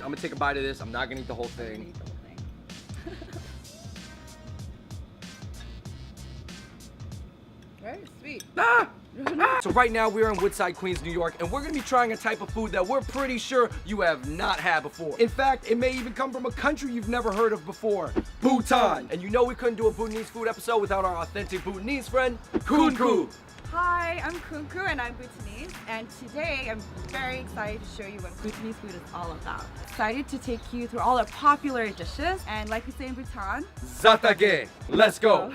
I'm gonna take a bite of this. I'm not gonna eat the whole thing. Very sweet. So right now we're in Woodside, Queens, New York, and we're gonna be trying a type of food that we're pretty sure you have not had before. In fact, it may even come from a country you've never heard of before, Bhutan. And you know we couldn't do a Bhutanese food episode without our authentic Bhutanese friend, Kunku. Hi, I'm Kunku and I'm Bhutanese, and today I'm very excited to show you what Bhutanese food is all about. Excited to take you through all our popular dishes, and like we say in Bhutan, Zatage. Let's go.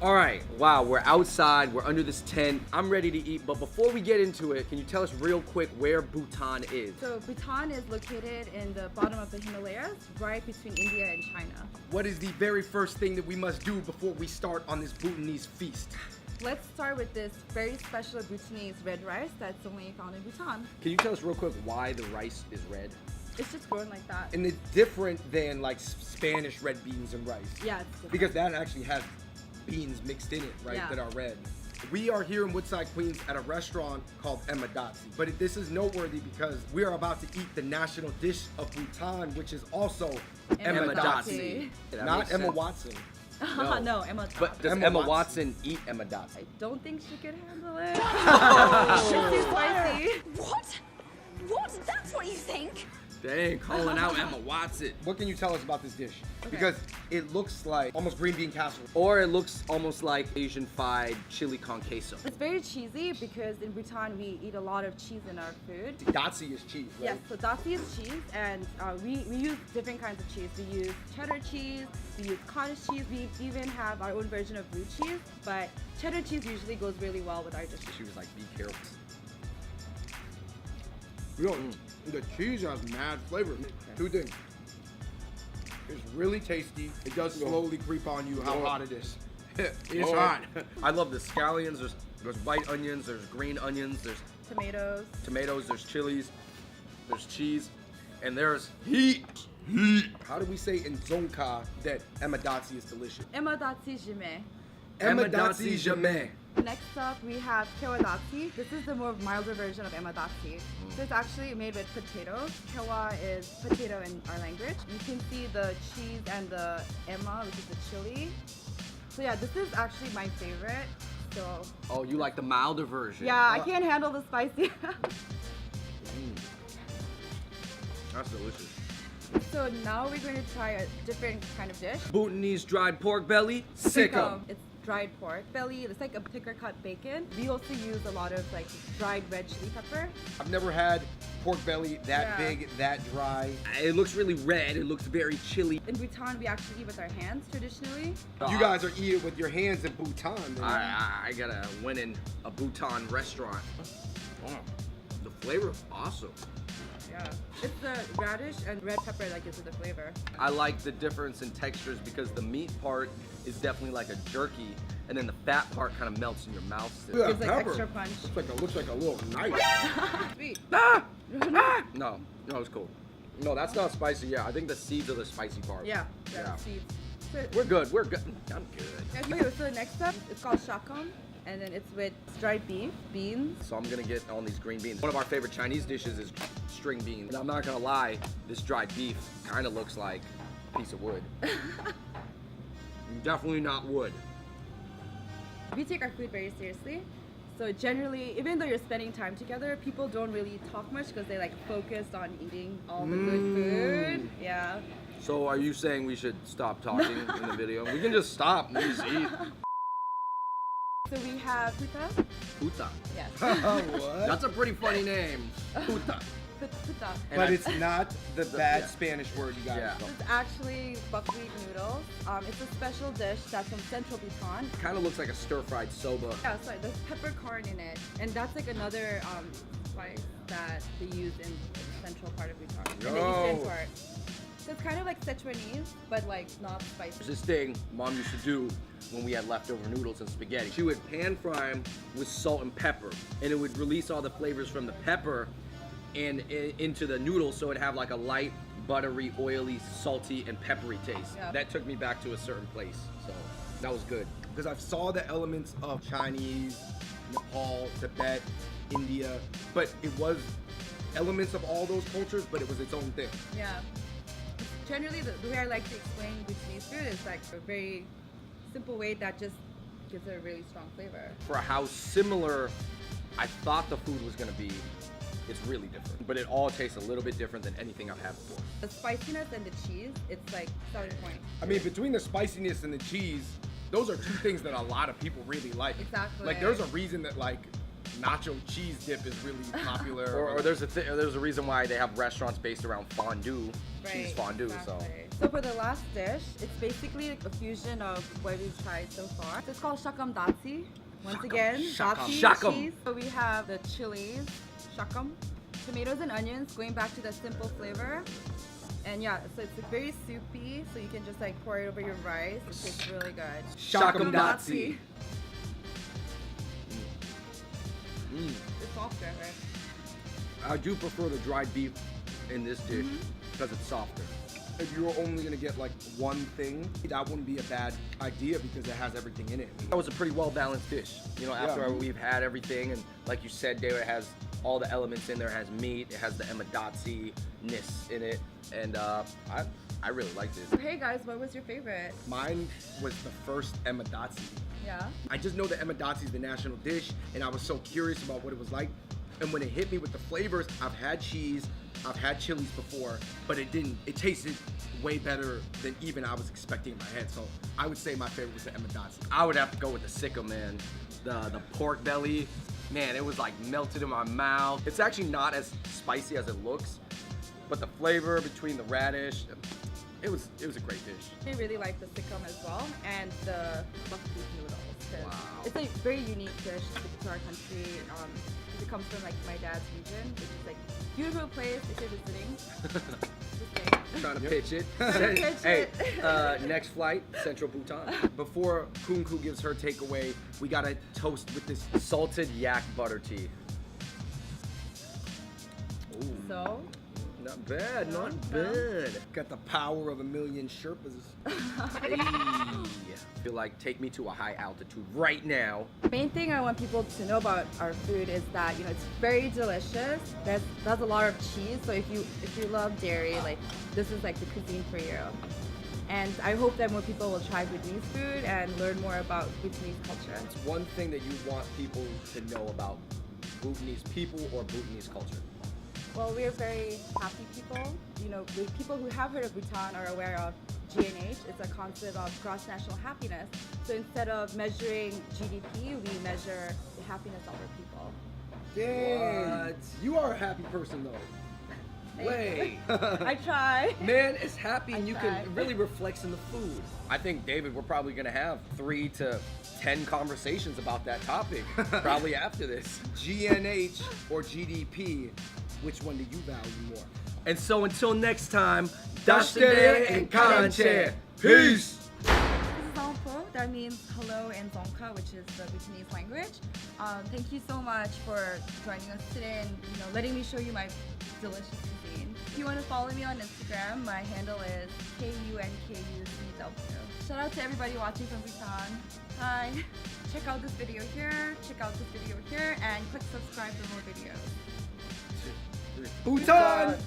All right, wow, we're outside, we're under this tent. I'm ready to eat, but before we get into it, can you tell us real quick where Bhutan is? So Bhutan is located in the bottom of the Himalayas, right between India and China. What is the very first thing that we must do before we start on this Bhutanese feast? Let's start with this very special Bhutanese red rice that's only found in Bhutan. Can you tell us real quick why the rice is red? It's just grown like that. And it's different than like Spanish red beans and rice. Yeah, it's different. Because that actually has beans mixed in it, right, Yeah. that are red. We are here in Woodside, Queens at a restaurant called Emadatsi. But this is noteworthy because we are about to eat the national dish of Bhutan, which is also Emadatsi. That Not makes Emma sense. Watson. No. No, Emma. But does Emma Emma Watson. Watson eat Emadatsi? I don't think she can handle it. It's too spicy. What? What? That's what you think? Dang, calling out Emma Watson. What can you tell us about this dish? Okay. Because it looks like almost green bean casserole. Or it looks almost like Asian fried chili con queso. It's very cheesy because in Bhutan we eat a lot of cheese in our food. Datsi is cheese, right? Yes, so datsi is cheese, and we use different kinds of cheese. We use cheddar cheese, we use cottage cheese, we even have our own version of blue cheese, but cheddar cheese usually goes really well with our dishes. She was like, be careful. Yo, the cheese has mad flavor. Two things. It's really tasty. It does slowly creep on you how hot it is. It's hot. I love the scallions. There's white onions, there's green onions, there's Tomatoes. tomatoes, there's chilies, there's cheese, and there's heat. How do we say in Zonka that Emadatsi is delicious? Emadatsi jime. Emadatsi jamais. Next up, we have kewadatsi. This is the more milder version of emadatsi. So it's actually made with potatoes. Kewa is potato in our language. You can see the cheese and the ema, which is the chili. So yeah, this is actually my favorite. So Oh, you like the milder version? yeah, I can't handle the spicy. That's delicious. So now we're going to try a different kind of dish. Bhutanese dried pork belly, sikkim. It's dried pork belly. It's like a thicker cut bacon. We also use a lot of like dried red chili pepper. I've never had pork belly that Yeah. big, that dry. It looks really red. It looks very chilly. In Bhutan, we actually eat with our hands traditionally. You guys are eating with your hands in Bhutan. Then. I gotta win in a Bhutan restaurant. Oh, the flavor is awesome. Yeah. It's the radish and red pepper that gives it the flavor. I like the difference in textures because the meat part is definitely like a jerky, and then the fat part kind of melts in your mouth. Still. Yeah, Gives like pepper. extra punch. Looks like a little knife. Sweet. No, it's cool. No, that's not spicy. Yeah, I think the seeds are the spicy part. Yeah. Yeah. Seeds. So, We're good. I'm good. okay, so next up, it's called shakam. And then it's with dried beef, beans. So I'm gonna get on these green beans. One of our favorite Chinese dishes is string beans. And I'm not gonna lie, this dried beef kind of looks like a piece of wood. Definitely not wood. We take our food very seriously. So generally, even though you're spending time together, people don't really talk much because they like focus on eating all the good food. Yeah. So are you saying we should stop talking in the video? We can just stop and just eat. So we have puta. Puta. Yes. What? That's a pretty funny name. Puta. Puta. And But I- it's not the bad yeah. Spanish word you guys Yeah. know. It's actually buckwheat noodles. It's a special dish that's from central Bhutan. Kind of looks like a stir-fried soba. Yeah, sorry, there's peppercorn in it. And that's like another spice that they use in the central part of Bhutan. In the eastern Yo. part. So it's kind of like Sichuanese, but like not spicy. There's this thing Mom used to do when we had leftover noodles and spaghetti. She would pan fry them with salt and pepper, and it would release all the flavors from the pepper and into the noodles, so it'd have like a light, buttery, oily, salty, and peppery taste. Yeah. That took me back to a certain place, so that was good. because I've saw the elements of Chinese, Nepal, Tibet, India, but it was elements of all those cultures, but it was its own thing. Yeah. Generally, the way I like to explain Bhutanese food is like a very simple way that just gives it a really strong flavor. For how similar I thought the food was gonna be, it's really different. But it all tastes a little bit different than anything I've had before. The spiciness and the cheese, it's like selling point. I mean, between the spiciness and the cheese, those are two things that a lot of people really like. Exactly. Like, there's a reason that like nacho cheese dip is really popular. Or there's a reason why they have restaurants based around fondue, cheese fondue. Exactly. So for the last dish, it's basically like a fusion of what we've tried so far. So it's called shakam datsi. Once again, datsi Shakam. cheese. So we have the chilies, shakam, tomatoes and onions, going back to the simple flavor. And yeah, so it's like very soupy, so you can just like pour it over your rice. It tastes really good. Shakam datsi. It's softer, right? I do prefer the dried beef in this dish because it's softer. If you were only gonna get like one thing, that wouldn't be a bad idea because it has everything in it. That was a pretty well balanced dish. You know, after Yeah. we've had everything, and like you said, David, it has all the elements in there. It has meat, it has the emadatsi-ness in it, and I really like this. So hey guys, what was your favorite? Mine was the first emadatsi. Yeah. I just know that emadatsi is the national dish, and I was so curious about what it was like. And when it hit me with the flavors, I've had cheese, I've had chilies before, but it tasted way better than even I was expecting in my head. So I would say my favorite was the emadatsi. I would have to go with the sikkim, man. The pork belly, man, it was like melted in my mouth. It's actually not as spicy as it looks, but the flavor between the radish, it was a great dish. I really like the sikkim as well, and the buck beef noodles. 'Cause Wow. It's a very unique dish to our country. It comes from like my dad's region, which is like beautiful place if you're visiting. Just saying. Trying to pitch it. Trying to pitch Hey, it. next flight, Central Bhutan. Before Kunku gives her takeaway, we gotta toast with this. Salted yak butter tea. Ooh, So, not bad, not No. bad. Got the power of a million Sherpas. Hey. Feel like take me to a high altitude right now. the main thing I want people to know about our food is that it's very delicious. There's a lot of cheese, so if you love dairy, like this is like the cuisine for you. And I hope that more people will try Bhutanese food and learn more about Bhutanese culture. It's one thing that you want people to know about Bhutanese people or Bhutanese culture. Well, we are very happy people. The people who have heard of Bhutan are aware of GNH. It's a concept of gross national happiness. So instead of measuring GDP, we measure the happiness of our people. Dang. What? You are a happy person though. Wait. I try. Man, it's happy and I you try. can really reflects in the food. I think, David, we're probably gonna have 3 to 10 conversations about that topic probably after this. GNH or GDP, which one do you value more? And so until next time, Dashtere and Kanche. Peace! This is Alpo. That means hello in Dzongkha, which is the Bhutanese language. Thank you so much for joining us today and letting me show you my delicious cuisine. If you want to follow me on Instagram, my handle is KUNKUCW. Shout out to everybody watching from Bhutan. Hi. Check out this video here, check out this video here, and click subscribe for more videos. Bhutan!